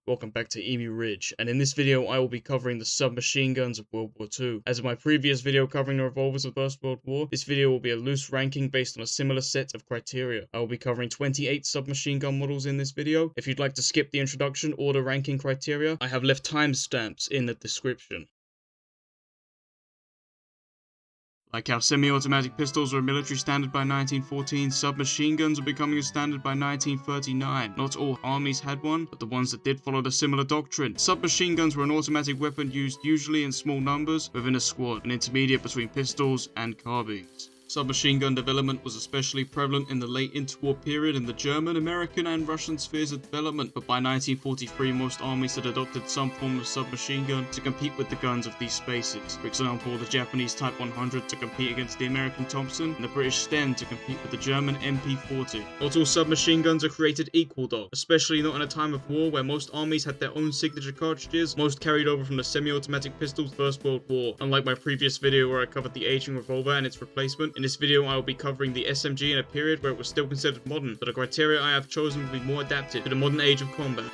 Welcome back to Emu Ridge, and in this video I will be covering the submachine guns of World War II. As in my previous video covering the revolvers of the First World War, this video will be a loose ranking based on a similar set of criteria. I will be covering 28 submachine gun models in this video. If you'd like to skip the introduction or the ranking criteria, I have left timestamps in the description. Like how semi-automatic pistols were a military standard by 1914, submachine guns were becoming a standard by 1939. Not all armies had one, but the ones that did followed a similar doctrine. Submachine guns were an automatic weapon used usually in small numbers within a squad, an intermediate between pistols and carbines. Submachine gun development was especially prevalent in the late interwar period in the German, American, and Russian spheres of development, but by 1943 most armies had adopted some form of submachine gun to compete with the guns of these spaces. For example, the Japanese Type 100 to compete against the American Thompson, and the British Sten to compete with the German MP40. Not all submachine guns are created equal though, especially not in a time of war where most armies had their own signature cartridges, most carried over from the semi-automatic pistols First World War. Unlike my previous video where I covered the aging revolver and its replacement, in this video I will be covering the SMG in a period where it was still considered modern, but the criteria I have chosen will be more adapted to the modern age of combat.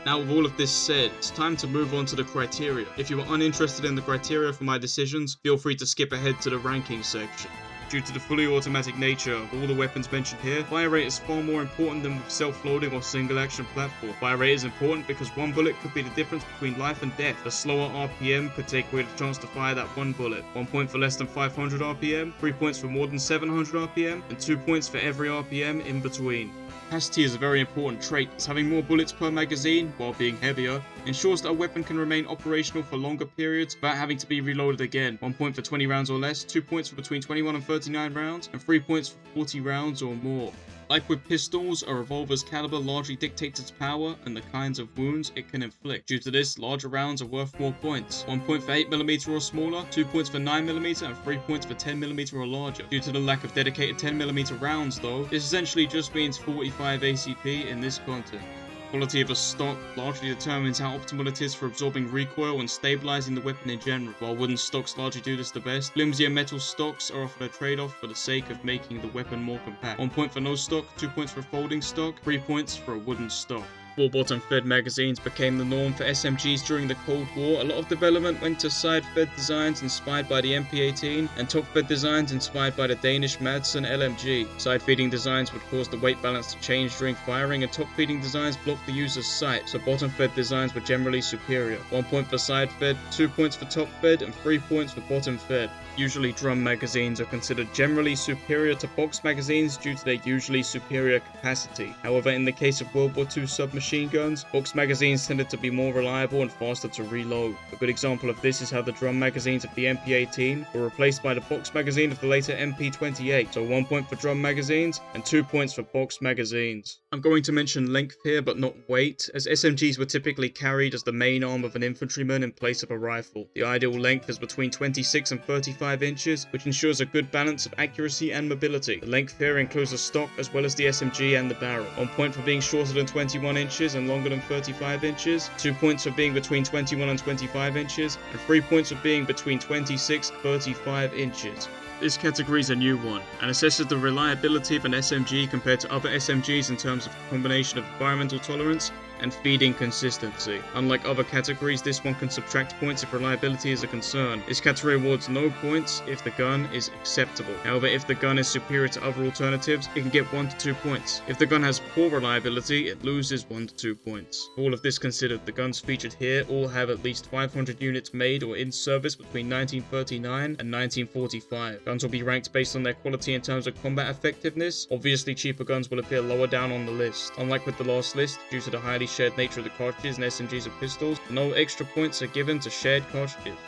Now with all of this said, it's time to move on to the criteria. If you are uninterested in the criteria for my decisions, feel free to skip ahead to the ranking section. Due to the fully automatic nature of all the weapons mentioned here, fire rate is far more important than with self-loading or single-action platform. Fire rate is important because one bullet could be the difference between life and death. A slower RPM could take away the chance to fire that one bullet. 1 point for less than 500 RPM, 3 points for more than 700 RPM, and 2 points for every RPM in between. Capacity is a very important trait, as having more bullets per magazine, while being heavier, ensures that a weapon can remain operational for longer periods without having to be reloaded again. 1 point for 20 rounds or less, 2 points for between 21 and 39 rounds, and 3 points for 40 rounds or more. Like with pistols, a revolver's caliber largely dictates its power and the kinds of wounds it can inflict. Due to this, larger rounds are worth more points. 1 point for 8mm or smaller, 2 points for 9mm, and 3 points for 10mm or larger. Due to the lack of dedicated 10mm rounds though, this essentially just means 45 ACP in this content. Quality of a stock largely determines how optimal it is for absorbing recoil and stabilizing the weapon in general. While wooden stocks largely do this the best, flimsier metal stocks are often a trade-off for the sake of making the weapon more compact. 1 point for no stock, 2 points for a folding stock, 3 points for a wooden stock. Full bottom-fed magazines became the norm for SMGs during the Cold War. A lot of development went to side-fed designs inspired by the MP18 and top-fed designs inspired by the Danish Madsen LMG. Side-feeding designs would cause the weight balance to change during firing, and top-feeding designs blocked the user's sight, so bottom-fed designs were generally superior. 1 point for side-fed, 2 points for top-fed, and 3 points for bottom-fed. Usually drum magazines are considered generally superior to box magazines due to their usually superior capacity. However, in the case of World War II submachine guns, box magazines tended to be more reliable and faster to reload. A good example of this is how the drum magazines of the MP18 were replaced by the box magazine of the later MP28, so 1 point for drum magazines and 2 points for box magazines. I'm going to mention length here but not weight, as SMGs were typically carried as the main arm of an infantryman in place of a rifle. The ideal length is between 26 and 35 inches, which ensures a good balance of accuracy and mobility. The length here includes the stock as well as the SMG and the barrel. 1 point for being shorter than 21 inches and longer than 35 inches, 2 points for being between 21 and 25 inches, and 3 points for being between 26 and 35 inches. This category is a new one, and assesses the reliability of an SMG compared to other SMGs in terms of a combination of environmental tolerance and feeding consistency. Unlike other categories, this one can subtract points if reliability is a concern. This category awards no points if the gun is acceptable. However, if the gun is superior to other alternatives, it can get 1 to 2 points. If the gun has poor reliability, it loses 1 to 2 points. All of this considered, the guns featured here all have at least 500 units made or in service between 1939 and 1945. Guns will be ranked based on their quality in terms of combat effectiveness. Obviously, cheaper guns will appear lower down on the list. Unlike with the last list, due to the highly shared nature of the cartridges and SMGs of pistols, no extra points are given to shared cartridges.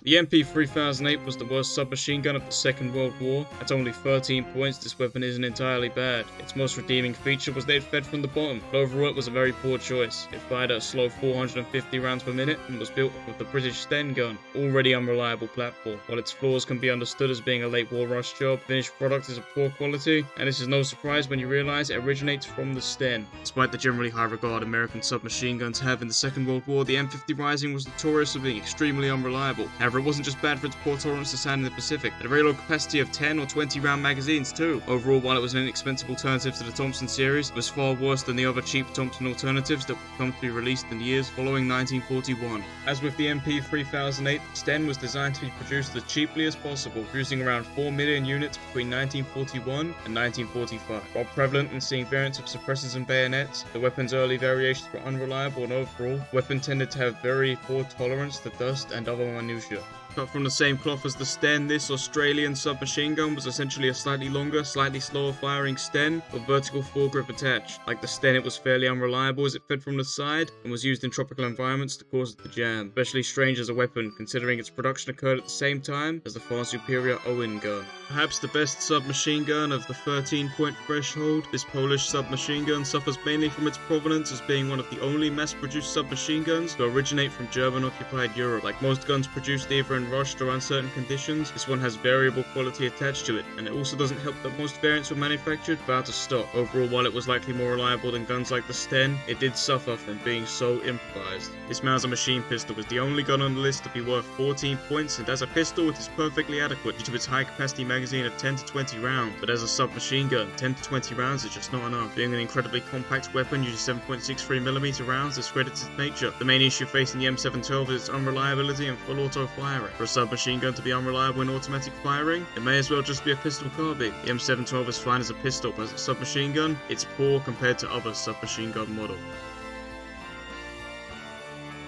The MP3008 was the worst submachine gun of the Second World War. At only 13 points, this weapon isn't entirely bad. Its most redeeming feature was that it fed from the bottom, but overall it was a very poor choice. It fired at a slow 450 rounds per minute and was built with the British Sten gun, already unreliable platform. While its flaws can be understood as being a late war rush job, the finished product is of poor quality, and this is no surprise when you realise it originates from the Sten. Despite the generally high regard American submachine guns have in the Second World War, the M50 Rising was notorious for being extremely unreliable. Average However, it wasn't just bad for its poor tolerance to sand in the Pacific. It had a very low capacity of 10 or 20 round magazines too. Overall, while it was an inexpensive alternative to the Thompson series, it was far worse than the other cheap Thompson alternatives that would come to be released in the years following 1941. As with the MP 3008, the Sten was designed to be produced as cheaply as possible, producing around 4 million units between 1941 and 1945. While prevalent in seeing variants of suppressors and bayonets, the weapon's early variations were unreliable, and overall, the weapon tended to have very poor tolerance to dust and other minutiae. Cut from the same cloth as the Sten, this Australian submachine gun was essentially a slightly longer, slightly slower firing Sten with vertical foregrip attached. Like the Sten, it was fairly unreliable as it fed from the side and was used in tropical environments to cause it to jam. Especially strange as a weapon, considering its production occurred at the same time as the far superior Owen gun. Perhaps the best submachine gun of the 13-point threshold, this Polish submachine gun suffers mainly from its provenance as being one of the only mass-produced submachine guns to originate from German-occupied Europe. Like most guns produced either in rushed or uncertain conditions, this one has variable quality attached to it, and it also doesn't help that most variants were manufactured without a stock. Overall, while it was likely more reliable than guns like the Sten, it did suffer from being so improvised. This Mauser machine pistol was the only gun on the list to be worth 14 points, and as a pistol it is perfectly adequate due to its high capacity magazine of 10 to 20 rounds, but as a submachine gun, 10 to 20 rounds is just not enough. Being an incredibly compact weapon using 7.63mm rounds discredits its nature. The main issue facing the M712 is its unreliability and full auto firing. For a submachine gun to be unreliable in automatic firing, it may as well just be a pistol carbine. The M712 is fine as a pistol, but as a submachine gun, it's poor compared to other submachine gun models.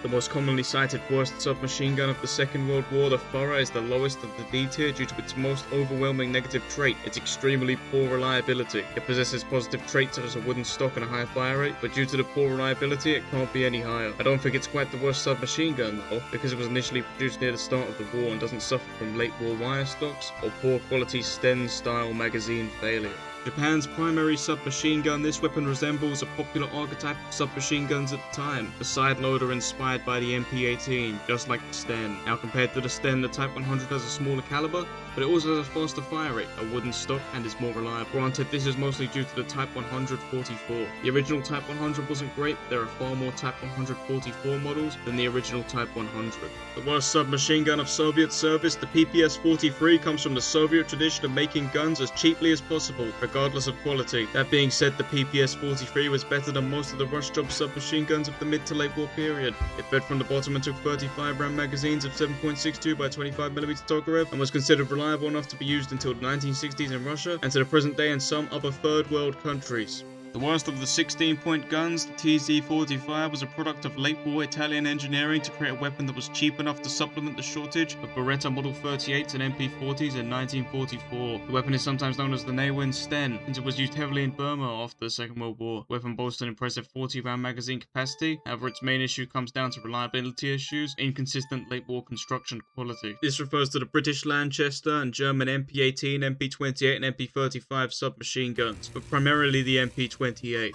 The most commonly cited worst submachine gun of the Second World War, the Furrer, is the lowest of the D tier due to its most overwhelming negative trait, its extremely poor reliability. It possesses positive traits such as a wooden stock and a high fire rate, but due to the poor reliability, it can't be any higher. I don't think it's quite the worst submachine gun though, because it was initially produced near the start of the war and doesn't suffer from late war wire stocks or poor quality Sten-style magazine failure. Japan's primary submachine gun, this weapon resembles a popular archetype of submachine guns at the time, the side loader inspired by the MP-18, just like the Sten. Now compared to the Sten, the Type 100 has a smaller caliber, but it also has a faster fire rate, a wooden stock, and is more reliable. Granted, this is mostly due to the Type 144. The original Type 100 wasn't great, but there are far more Type 144 models than the original Type 100. The worst submachine gun of Soviet service, the PPS-43, comes from the Soviet tradition of making guns as cheaply as possible, regardless of quality. That being said, the PPS-43 was better than most of the rush job submachine guns of the mid to late war period. It fed from the bottom and took 35 round magazines of 7.62 by 25mm Tokarev and was considered reliable enough to be used until the 1960s in Russia and to the present day in some other third world countries. The worst of the 16-point guns, the TZ-45, was a product of late-war Italian engineering to create a weapon that was cheap enough to supplement the shortage of Beretta Model 38s and MP-40s in 1944. The weapon is sometimes known as the Naewin Sten, since it was used heavily in Burma after the Second World War. The weapon boasts an impressive 40-round magazine capacity, however its main issue comes down to reliability issues, inconsistent late-war construction quality. This refers to the British Lanchester and German MP-18, MP-28 and MP-35 submachine guns, but primarily the MP-28.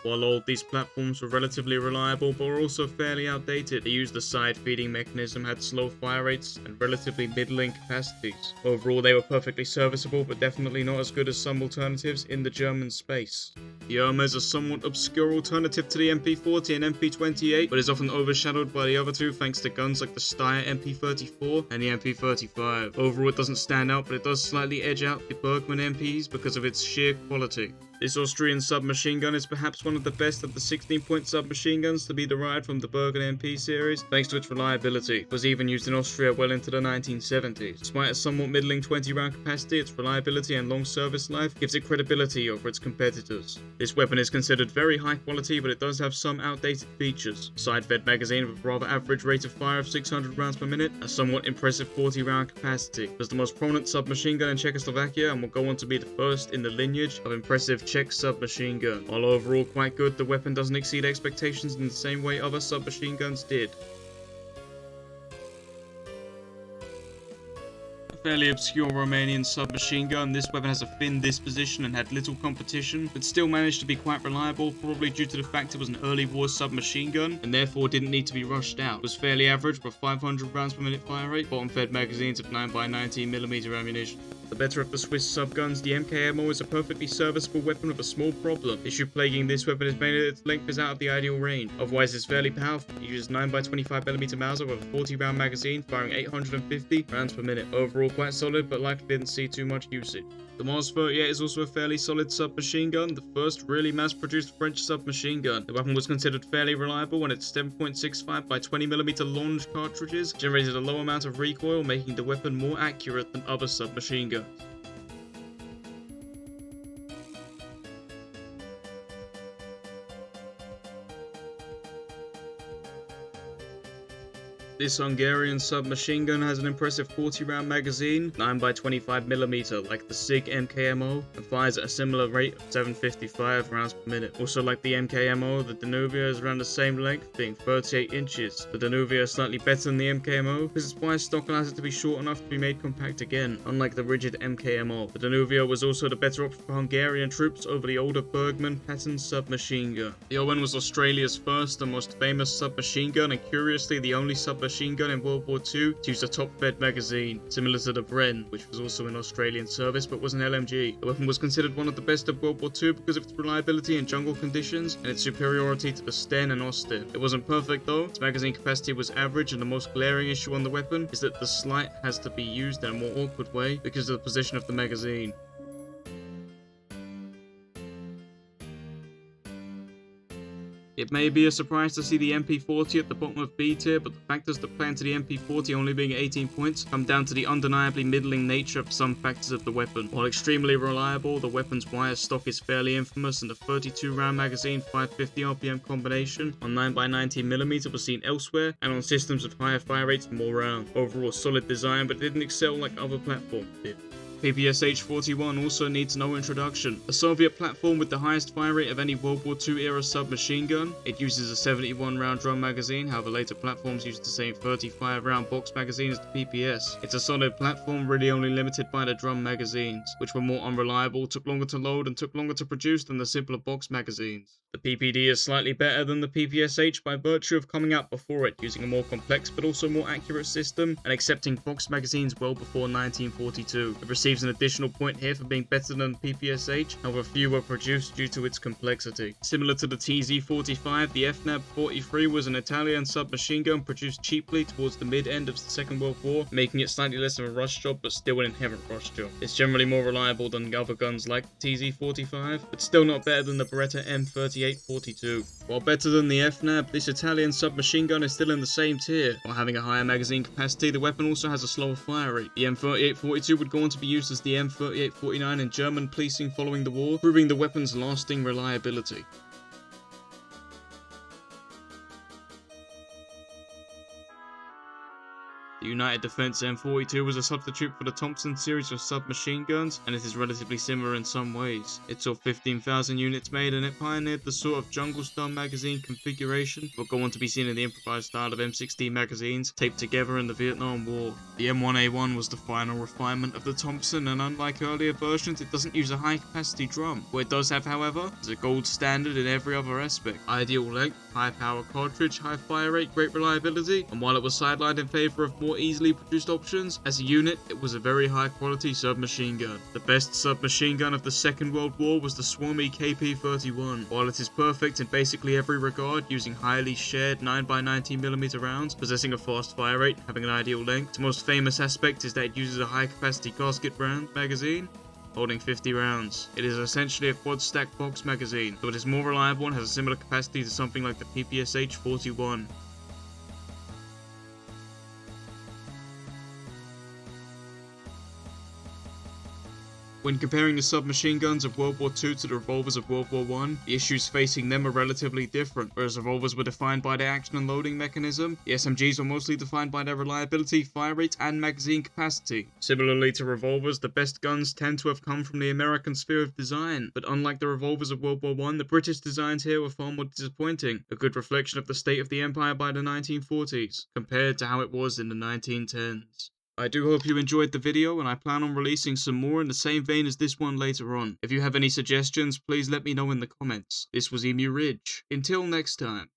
While old, these platforms were relatively reliable, but were also fairly outdated. They used a side-feeding mechanism, had slow fire rates, and relatively middling capacities. Overall, they were perfectly serviceable, but definitely not as good as some alternatives in the German space. The Irma is a somewhat obscure alternative to the MP-40 and MP-28, but is often overshadowed by the other two thanks to guns like the Steyr MP-34 and the MP-35. Overall, it doesn't stand out, but it does slightly edge out the Bergmann MPs because of its sheer quality. This Austrian submachine gun is perhaps one of the best of the 16-point submachine guns to be derived from the Bergen MP series, thanks to its reliability. It was even used in Austria well into the 1970s. Despite a somewhat middling 20-round capacity, its reliability and long service life gives it credibility over its competitors. This weapon is considered very high quality, but it does have some outdated features. Side-fed magazine with a rather average rate of fire of 600 rounds per minute, a somewhat impressive 40-round capacity. It was the most prominent submachine gun in Czechoslovakia and will go on to be the first in the lineage of impressive Czech submachine gun. While overall quite good, the weapon doesn't exceed expectations in the same way other submachine guns did. A fairly obscure Romanian submachine gun, this weapon has a thin disposition and had little competition, but still managed to be quite reliable, probably due to the fact it was an early war submachine gun and therefore didn't need to be rushed out. It was fairly average with 500 rounds per minute fire rate, bottom fed magazines of 9x19mm ammunition. The better of the Swiss subguns, the MKMO is a perfectly serviceable weapon with a small problem. The issue plaguing this weapon is mainly that its length is out of the ideal range. Otherwise, it's fairly powerful. It uses 9x25mm Mauser with a 40-round magazine, firing 850 rounds per minute. Overall, quite solid, but likely didn't see too much usage. The Mars 38 is also a fairly solid submachine gun, the first really mass-produced French submachine gun. The weapon was considered fairly reliable when its 7.65 by 20mm longe cartridges generated a low amount of recoil, making the weapon more accurate than other submachine guns. This Hungarian submachine gun has an impressive 40-round magazine, 9x25mm, like the SIG MKMO, and fires at a similar rate of 755 rounds per minute. Also like the MKMO, the Danuvia is around the same length, being 38 inches. The Danuvia is slightly better than the MKMO, because its wide stock allows it to be short enough to be made compact again, unlike the rigid MKMO. The Danuvia was also the better option for Hungarian troops over the older Bergmann pattern submachine gun. The Owen was Australia's first and most famous submachine gun, and curiously the only submachine gun in World War II to use a top-fed magazine, similar to the Bren, which was also in Australian service but was an LMG. The weapon was considered one of the best of World War II because of its reliability in jungle conditions and its superiority to the Sten and Austin. It wasn't perfect though, its magazine capacity was average, and the most glaring issue on the weapon is that the slide has to be used in a more awkward way because of the position of the magazine. It may be a surprise to see the MP40 at the bottom of B tier, but the factors that play into the MP40 only being 18 points come down to the undeniably middling nature of some factors of the weapon. While extremely reliable, the weapon's wire stock is fairly infamous, and the 32-round magazine 550 RPM combination on 9x19mm was seen elsewhere and on systems with higher fire rates and more rounds. Overall solid design, but it didn't excel like other platforms did. PPSH-41 also needs no introduction. A Soviet platform with the highest fire rate of any World War II era submachine gun. It uses a 71-round drum magazine, however later platforms used the same 35-round box magazine as the PPS. It's a solid platform, really only limited by the drum magazines, which were more unreliable, took longer to load, and took longer to produce than the simpler box magazines. The PPD is slightly better than the PPSH by virtue of coming out before it, using a more complex but also more accurate system, and accepting box magazines well before 1942. It receives an additional point here for being better than PPSH, however few were produced due to its complexity. Similar to the TZ-45, the FNAB-43 was an Italian submachine gun produced cheaply towards the mid-end of the Second World War, making it slightly less of a rush job but still an inherent rush job. It's generally more reliable than other guns like the TZ-45, but still not better than the Beretta M38-42. While better than the FNAB, this Italian submachine gun is still in the same tier. While having a higher magazine capacity, the weapon also has a slower fire rate. The M38-42 would go on to be used as the M38-49 in German policing following the war, proving the weapon's lasting reliability. The United Defense M42 was a substitute for the Thompson series of submachine guns, and it is relatively similar in some ways. It saw 15,000 units made, and it pioneered the sort of jungle-style magazine configuration that would go on to be seen in the improvised style of M16 magazines taped together in the Vietnam War. The M1A1 was the final refinement of the Thompson, and unlike earlier versions, it doesn't use a high-capacity drum. What it does have, however, is a gold standard in every other aspect. Ideal length, high power cartridge, high fire rate, great reliability, and while it was sidelined in favor of more easily produced options, as a unit, it was a very high quality submachine gun. The best submachine gun of the Second World War was the Suomi KP-31. While it is perfect in basically every regard, using highly shared 9x19mm rounds, possessing a fast fire rate, having an ideal length, its most famous aspect is that it uses a high capacity gasket round magazine, holding 50 rounds. It is essentially a quad stack box magazine, so it is more reliable and has a similar capacity to something like the PPSH-41. When comparing the submachine guns of World War II to the revolvers of World War I, the issues facing them are relatively different. Whereas revolvers were defined by their action and loading mechanism, the SMGs were mostly defined by their reliability, fire rate, and magazine capacity. Similarly to revolvers, the best guns tend to have come from the American sphere of design, but unlike the revolvers of World War I, the British designs here were far more disappointing, a good reflection of the state of the empire by the 1940s, compared to how it was in the 1910s. I do hope you enjoyed the video, and I plan on releasing some more in the same vein as this one later on. If you have any suggestions, please let me know in the comments. This was Emu Ridge. Until next time.